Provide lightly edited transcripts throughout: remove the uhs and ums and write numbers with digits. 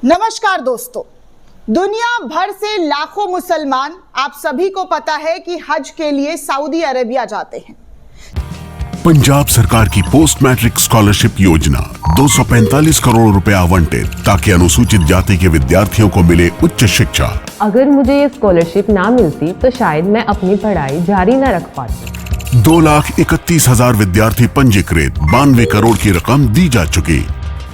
नमस्कार दोस्तों, दुनिया भर से लाखों मुसलमान आप सभी को पता है कि हज के लिए सऊदी अरेबिया जाते हैं। पंजाब सरकार की पोस्ट मैट्रिक स्कॉलरशिप योजना 245 करोड़ रुपए आवंटित ताकि अनुसूचित जाति के विद्यार्थियों को मिले उच्च शिक्षा। अगर मुझे ये स्कॉलरशिप ना मिलती तो शायद मैं अपनी पढ़ाई जारी न रख पाती। 2,31,000 विद्यार्थी पंजीकृत, 92 करोड़ की रकम दी जा चुकी।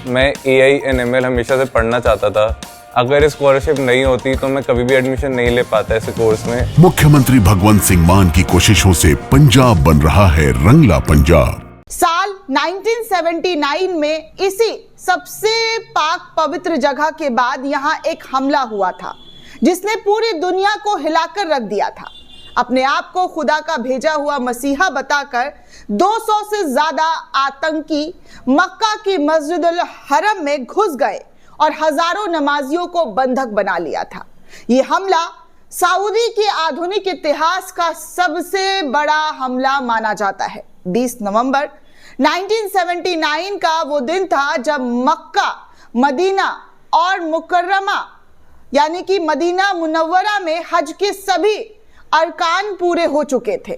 मैं AI/ML हमेशा से पढ़ना चाहता था। अगर स्कॉलरशिप नहीं होती तो मैं कभी भी एडमिशन नहीं ले पाता ऐसे कोर्स में। मुख्यमंत्री भगवंत सिंह मान की कोशिशों से पंजाब बन रहा है रंगला पंजाब। साल 1979 में इसी सबसे पाक पवित्र जगह के बाद यहाँ एक हमला हुआ था जिसने पूरी दुनिया को हिलाकर रख दिया था। अपने आप को खुदा का भेजा हुआ मसीहा बताकर 200 से ज्यादा आतंकी मक्का की मस्जिद अल हरम में घुस गए और हजारों नमाजियों को बंधक बना लिया था। ये हमला सऊदी के आधुनिक इतिहास का सबसे बड़ा हमला माना जाता है। 20 नवंबर 1979 का वो दिन था जब मक्का, मदीना और मुकर्रमा यानी कि मदीना मुनव्वरा में हज के सभी अरकान पूरे हो चुके थे।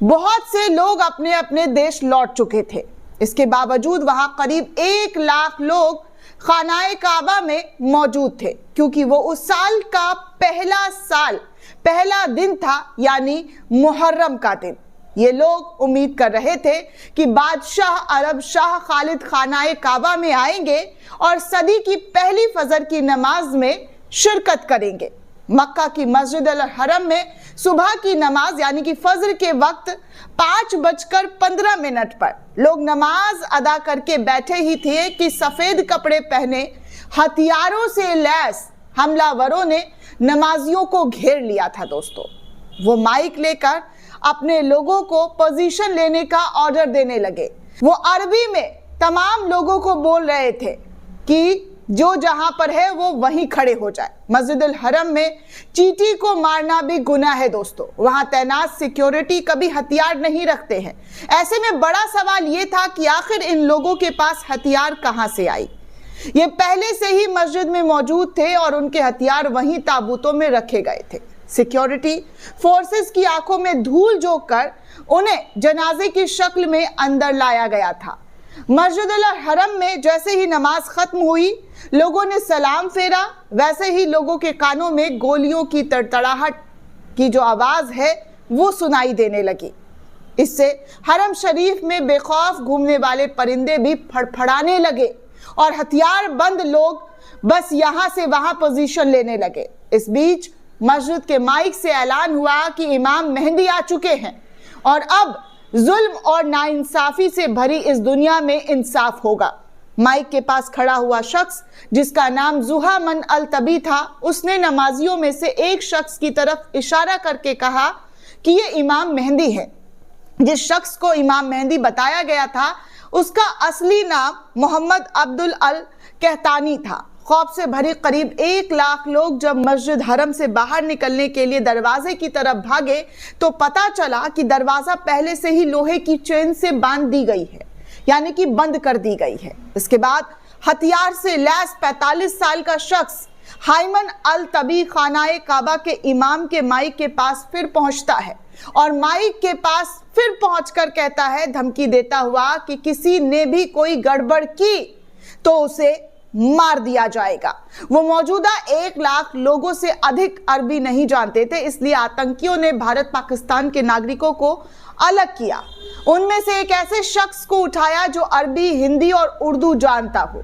बहुत से लोग अपने अपने देश लौट चुके थे। इसके बावजूद वहां करीब 1 लाख लोग खानाए काबा में मौजूद थे क्योंकि वो उस साल का पहला दिन था, यानी मुहर्रम का दिन। ये लोग उम्मीद कर रहे थे कि बादशाह अरब शाह खालिद खानाए काबा में आएंगे और सदी की पहली फजर की नमाज में शिरकत करेंगे। मक्का की मस्जिद अल हरम में सुबह की नमाज यानी कि फजर के वक्त 5:15 पर लोग नमाज अदा करके बैठे ही थे कि सफेद कपड़े पहने हथियारों से लैस हमलावरों ने नमाजियों को घेर लिया था। दोस्तों, वो माइक लेकर अपने लोगों को पोजीशन लेने का ऑर्डर देने लगे। वो अरबी में तमाम लोगों को बोल रहे थे कि जो जहां पर है वो वहीं खड़े हो जाए। मस्जिद अल हरम में चींटी को मारना भी गुनाह है। दोस्तों, वहां तैनात सिक्योरिटी कभी हथियार नहीं रखते हैं। ऐसे में बड़ा सवाल ये था कि आखिर इन लोगों के पास हथियार कहां से आई। ये पहले से ही मस्जिद में मौजूद थे और उनके हथियार वहीं ताबूतों में रखे गए थे। सिक्योरिटी फोर्सेस की आंखों में धूल झोंक कर उन्हें जनाजे की शक्ल में अंदर लाया गया था। मस्जिद अल हरम में जैसे ही नमाज खत्म हुई, लोगों ने सलाम फेरा, वैसे ही लोगों के कानों में गोलियों की तड़तड़ाहट की जो आवाज है वो सुनाई देने लगी। इससे हरम शरीफ में बेखौफ घूमने वाले परिंदे भी फड़फड़ाने लगे और हथियार बंद लोग बस यहां से वहां पोजीशन लेने लगे। इस बीच मस्जिद के माइक से ऐलान हुआ कि इमाम मेहंदी आ चुके हैं और अब जुल्म और नाइंसाफी से भरी इस दुनिया में इंसाफ होगा। माइक के पास खड़ा हुआ शख्स जिसका नाम जुहामन अल तबी था, उसने नमाजियों में से एक शख्स की तरफ इशारा करके कहा कि ये इमाम मेहंदी है। जिस शख्स को इमाम मेहंदी बताया गया था उसका असली नाम मोहम्मद अब्दुल अल कहतानी था। खौफ से भरी करीब 1 लाख लोग जब मस्जिद हरम से बाहर निकलने के लिए दरवाजे की तरफ भागे तो पता चला कि दरवाजा पहले से ही लोहे की चेन से बांध दी गई है, यानी कि बंद कर दी गई है। इसके बाद हथियार से लैस 45 साल का शख्स हाइमन अल तबी खानाए काबा के इमाम के माइक के पास फिर पहुंचता है और माइक के पास फिर पहुंचकर कहता है, धमकी देता हुआ कि किसी ने भी कोई गड़बड़ की तो उसे मार दिया जाएगा। वो मौजूदा 1 लाख लोगों से अधिक अरबी नहीं जानते थे, इसलिए आतंकियों ने भारत पाकिस्तान के नागरिकों को अलग किया। उनमें से एक ऐसे शख्स को उठाया जो अरबी, हिंदी और उर्दू जानता हो।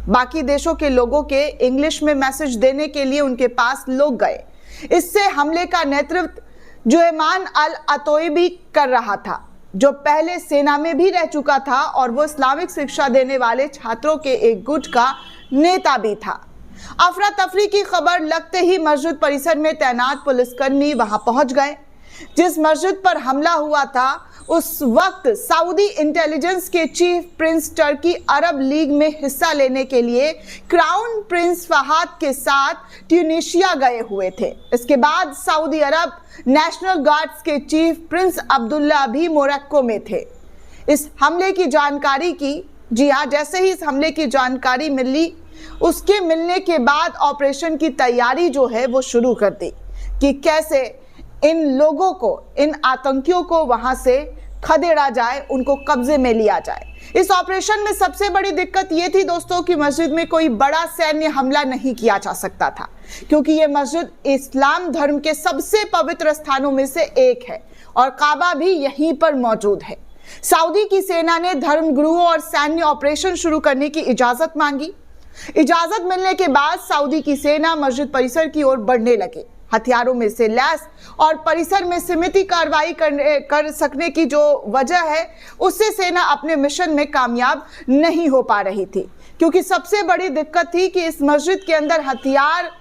बाकी देशों के लोगों के इंग्लिश में मैसेज देने के लिए उनके पास लोग गए। इससे हमले का नेतृत्व जुएमान अल अतोइबी कर रहा था, जो पहले सेना में भी रह चुका था और वो इस्लामिक शिक्षा देने वाले छात्रों के एक गुट का नेता भी था। अफरा तफरी की खबर लगते ही मस्जिद परिसर में तैनात पुलिसकर्मी वहां पहुंच गए। जिस मस्जिद पर हमला हुआ था उस वक्त सऊदी इंटेलिजेंस के चीफ प्रिंस टर्की अरब लीग में हिस्सा लेने के लिए क्राउन प्रिंस फहाद के साथ ट्यूनीशिया गए हुए थे। इसके बाद सऊदी अरब नेशनल गार्ड्स के चीफ प्रिंस अब्दुल्ला भी मोरक्को में थे। इस हमले की जानकारी की, जी हाँ, जैसे ही इस हमले की जानकारी मिली उसके मिलने के बाद ऑपरेशन की तैयारी जो है वो शुरू कर दी कि कैसे इन लोगों को, इन आतंकियों को वहां से खदेड़ा जाए, उनको कब्जे में लिया जाए। इस ऑपरेशन में सबसे बड़ी दिक्कत ये थी दोस्तों कि मस्जिद में कोई बड़ा सैन्य हमला नहीं किया जा सकता था, क्योंकि ये मस्जिद इस्लाम धर्म के सबसे पवित्र स्थानों में से एक है और काबा भी यहीं पर मौजूद है। सऊदी की सेना ने धर्मगुरुओं और सैन्य ऑपरेशन शुरू करने की इजाजत मांगी। इजाजत मिलने के बाद सऊदी की सेना मस्जिद परिसर की ओर बढ़ने लगी। हथियारों में से लैस और परिसर में सीमित कार्रवाई कर सकने की जो वजह है, उससे सेना अपने मिशन में कामयाब नहीं हो पा रही थी, क्योंकि सबसे बड़ी दिक्कत थी कि इस मस्जिद के अंदर हथियार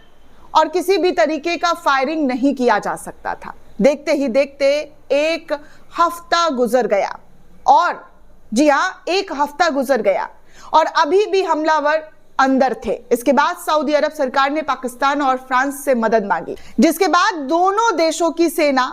और किसी भी तरीके का फायरिंग नहीं किया जा सकता था। देखते ही देखते एक हफ्ता गुजर गया, और जी हाँ, एक हफ्ता गुजर गया और अभी भी हमलावर अंदर थे। इसके बाद सऊदी अरब सरकार ने पाकिस्तान और फ्रांस से मदद मांगी, जिसके बाद दोनों देशों की सेना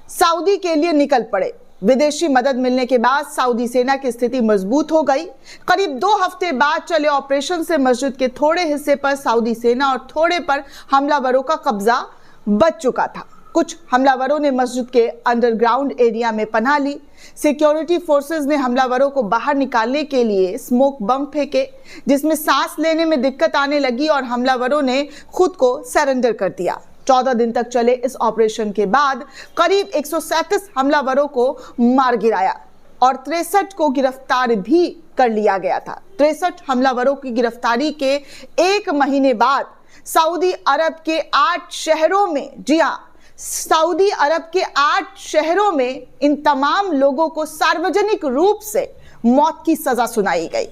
सऊदी के लिए निकल पड़े। विदेशी मदद मिलने के बाद सऊदी सेना की स्थिति मजबूत हो गई। करीब 2 हफ्ते बाद चले ऑपरेशन से मस्जिद के थोड़े हिस्से पर सऊदी सेना और थोड़े पर हमलावरों का कब्जा बच चुका था। कुछ हमलावरों ने मस्जिद के अंडरग्राउंड एरिया में पनाह ली। सिक्योरिटी फोर्सेस ने हमलावरों को बाहर निकालने के लिए स्मोक बम फेंके, जिसमें सांस लेने में दिक्कत आने लगी और हमलावरों ने खुद को सरेंडर कर दिया। 14 दिन तक चले इस ऑपरेशन के बाद करीब 137 हमलावरों को मार गिराया और 63 को गिरफ्तार भी कर लिया गया था। 63 हमलावरों की गिरफ्तारी के 1 महीने बाद सऊदी अरब के 8 शहरों में, जी हाँ, सऊदी अरब के 8 शहरों में इन तमाम लोगों को सार्वजनिक रूप से मौत की सजा सुनाई गई।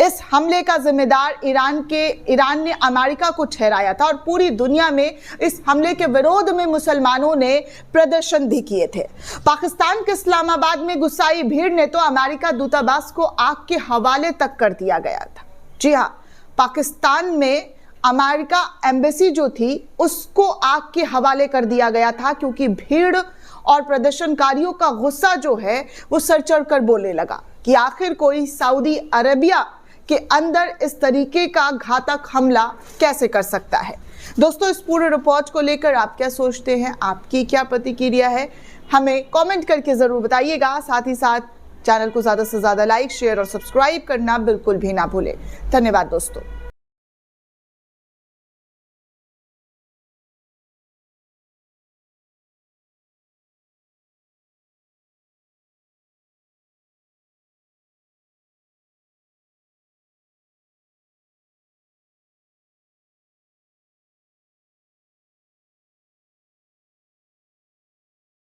इस हमले का जिम्मेदार ईरान ने अमेरिका को ठहराया था और पूरी दुनिया में इस हमले के विरोध में मुसलमानों ने प्रदर्शन भी किए थे। पाकिस्तान के इस्लामाबाद में गुस्साई भीड़ ने तो अमेरिका दूतावास को आग के हवाले तक कर दिया गया था। जी हाँ, पाकिस्तान में अमेरिका एम्बेसी जो थी उसको आग के हवाले कर दिया गया था, क्योंकि भीड़ और प्रदर्शनकारियों का गुस्सा जो है वो सर चढ़कर बोलने लगा कि आखिर कोई सऊदी अरेबिया के अंदर इस तरीके का घातक हमला कैसे कर सकता है। दोस्तों, इस पूरे रिपोर्ट को लेकर आप क्या सोचते हैं, आपकी क्या प्रतिक्रिया है, हमें कमेंट करके जरूर बताइएगा। साथ ही साथ चैनल को ज़्यादा से ज़्यादा लाइक, शेयर और सब्सक्राइब करना बिल्कुल भी ना भूलें। धन्यवाद दोस्तों।